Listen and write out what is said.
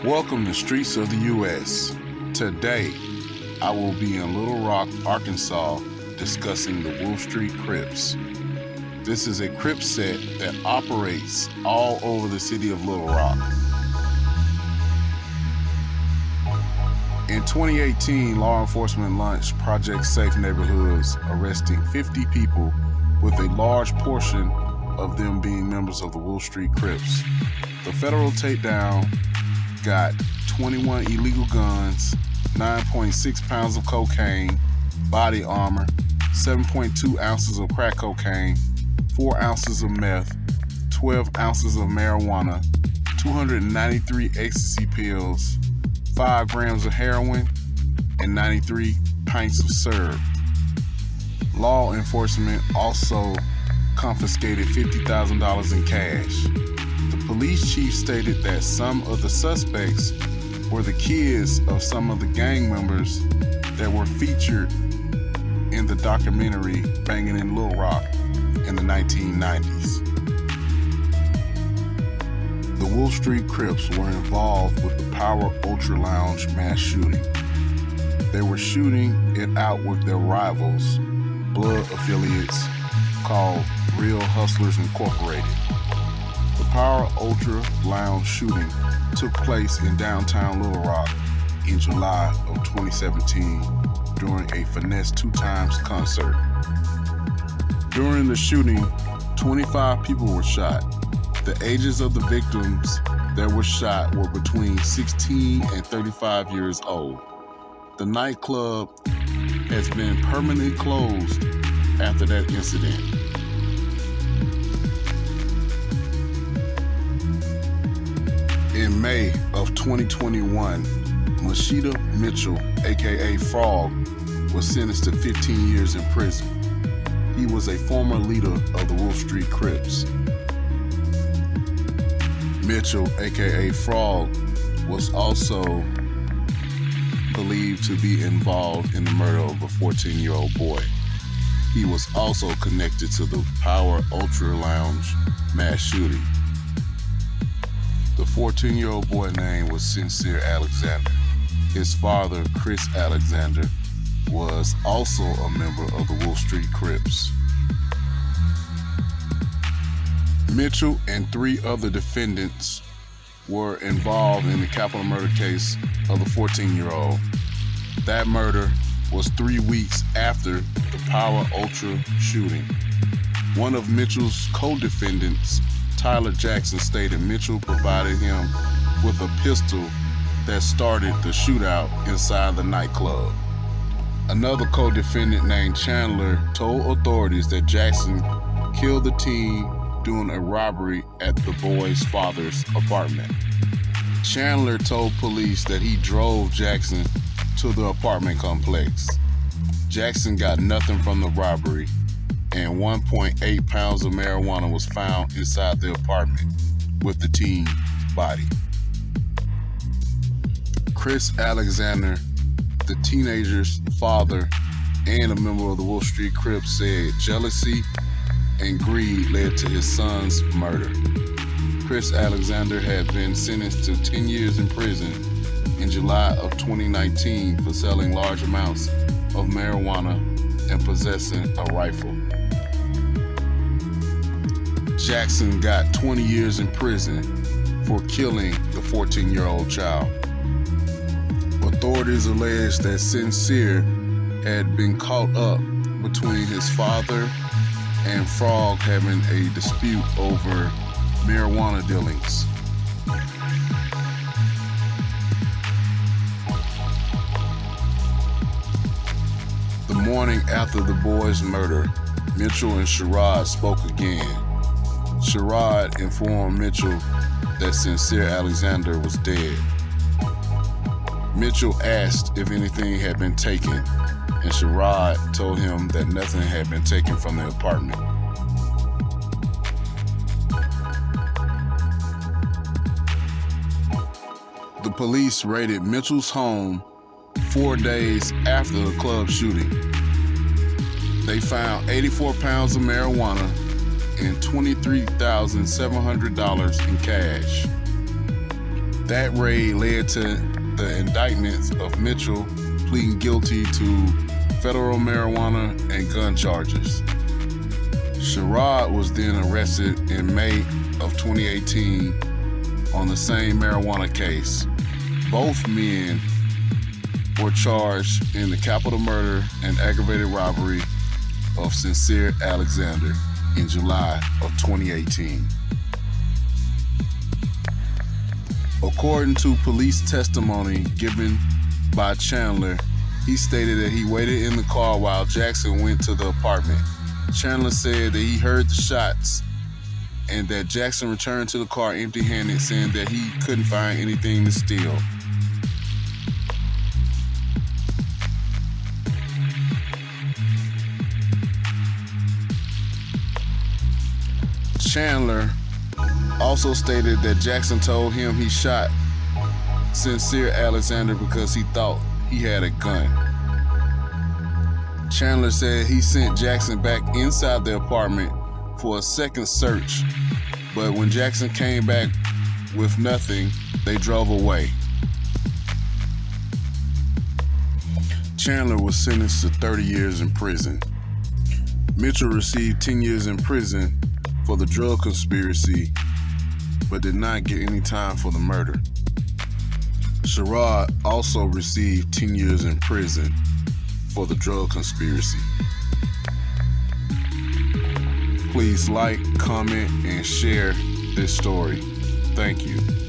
Welcome to Streets of the U.S. Today, I will be in Little Rock, Arkansas, discussing the Wolfe Street Crips. This is a Crip set that operates all over the city of Little Rock. In 2018, law enforcement launched Project Safe Neighborhoods, arresting 50 people, with a large portion of them being members of the Wolfe Street Crips. The federal takedown got 21 illegal guns, 9.6 pounds of cocaine, body armor, 7.2 ounces of crack cocaine, 4 ounces of meth, 12 ounces of marijuana, 293 ecstasy pills, 5 grams of heroin, and 93 pints of syrup. Law enforcement also confiscated $50,000 in cash. The police chief stated that some of the suspects were the kids of some of the gang members that were featured in the documentary Banging in Little Rock in the 1990s. The Wolfe Street Crips were involved with the Power Ultra Lounge mass shooting. They were shooting it out with their rivals, blood affiliates called Real Hustlers Incorporated. The Power Ultra Lounge shooting took place in downtown Little Rock in July of 2017 during a Finesse 2 Times concert. During the shooting, 25 people were shot. The ages of the victims that were shot were between 16 and 35 years old. The nightclub has been permanently closed after that incident. In May of 2021, Mashita Mitchell, aka Frog, was sentenced to 15 years in prison. He was a former leader of the Wolfe Street Crips. Mitchell, aka Frog, was also believed to be involved in the murder of a 14-year-old boy. He was also connected to the Power Ultra Lounge mass shooting. The 14-year-old boy name was Sincere Alexander. His father, Chris Alexander, was also a member of the Wolfe Street Crips. Mitchell and 3 other defendants were involved in the capital murder case of the 14-year-old. That murder was 3 weeks after the Power Ultra shooting. One of Mitchell's co-defendants, Tyler Jackson, stated Mitchell provided him with a pistol that started the shootout inside the nightclub. Another co-defendant named Chandler told authorities that Jackson killed the teen during a robbery at the boy's father's apartment. Chandler told police that he drove Jackson to the apartment complex. Jackson got nothing from the robbery, and 1.8 pounds of marijuana was found inside the apartment with the teen's body. Chris Alexander, the teenager's father and a member of the Wolfe Street Crips, said jealousy and greed led to his son's murder. Chris Alexander had been sentenced to 10 years in prison in July of 2019 for selling large amounts of marijuana and possessing a rifle. Jackson got 20 years in prison for killing the 14-year-old child. Authorities allege that Sincere had been caught up between his father and Frog having a dispute over marijuana dealings. The morning after the boy's murder, Mitchell and Sherrod spoke again. Sherrod informed Mitchell that Sincere Alexander was dead. Mitchell asked if anything had been taken, and Sherrod told him that nothing had been taken from the apartment. The police raided Mitchell's home 4 days after the club shooting. They found 84 pounds of marijuana and $23,700 in cash. That raid led to the indictments of Mitchell pleading guilty to federal marijuana and gun charges. Sherrod was then arrested in May of 2018 on the same marijuana case. Both men were charged in the capital murder and aggravated robbery of Sincere Alexander in July of 2018. According to police testimony given by Chandler, he stated that he waited in the car while Jackson went to the apartment. Chandler said that he heard the shots and that Jackson returned to the car empty-handed, saying that he couldn't find anything to steal. Chandler also stated that Jackson told him he shot Sincere Alexander because he thought he had a gun. Chandler said he sent Jackson back inside the apartment for a second search, but when Jackson came back with nothing, they drove away. Chandler was sentenced to 30 years in prison. Mitchell received 10 years in prison for the drug conspiracy, but did not get any time for the murder. Sherrod also received 10 years in prison for the drug conspiracy. Please like, comment, and share this story. Thank you.